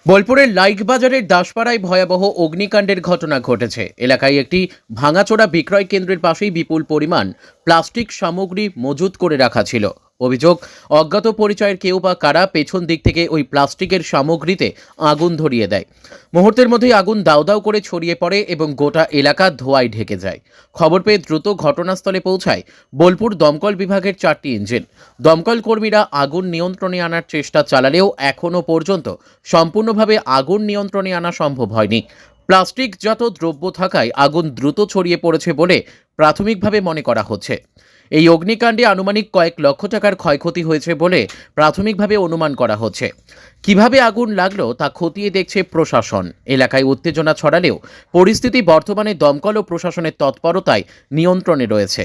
বোলপুরের লাইক বাজারের দাসপাড়ায় ভয়াবহ অগ্নিকাণ্ডের ঘটনা ঘটেছে। এলাকায় একটি ভাঙাচোরা বিক্রয় কেন্দ্রের পাশেই বিপুল পরিমাণ প্লাস্টিক সামগ্রী মজুত করে রাখা ছিল। অভিযোগ, অজ্ঞাত পরিচয়ের কেউ বা কারা পেছন দিক থেকে ওই প্লাস্টিকের সামগ্রীতে আগুন ধরিয়ে দেয়। মুহূর্তের মধ্যেই আগুন দাউ দাউ করে ছড়িয়ে পড়ে এবং গোটা এলাকা ধোঁয়ায় ঢেকে যায়। খবর পেয়ে দ্রুত ঘটনাস্থলে পৌঁছায় বোলপুর দমকল বিভাগের 4টি ইঞ্জিন। দমকল কর্মীরা আগুন নিয়ন্ত্রণে আনার চেষ্টা চালালেও এখনও পর্যন্ত সম্পূর্ণভাবে আগুন নিয়ন্ত্রণে আনা সম্ভব হয়নি। প্লাস্টিকজাত দ্রব্য থাকায় আগুন দ্রুত ছড়িয়ে পড়েছে বলে প্রাথমিকভাবে মনে করা হচ্ছে। এই অগ্নিকাণ্ডে আনুমানিক কয়েক লক্ষ টাকার ক্ষয়ক্ষতি হয়েছে বলে প্রাথমিকভাবে অনুমান করা হচ্ছে। কিভাবে আগুন লাগলো তা খতিয়ে দেখছে প্রশাসন। এলাকায় উত্তেজনা ছড়ালেও পরিস্থিতি বর্তমানে দমকল ও প্রশাসনের তৎপরতায় নিয়ন্ত্রণে রয়েছে।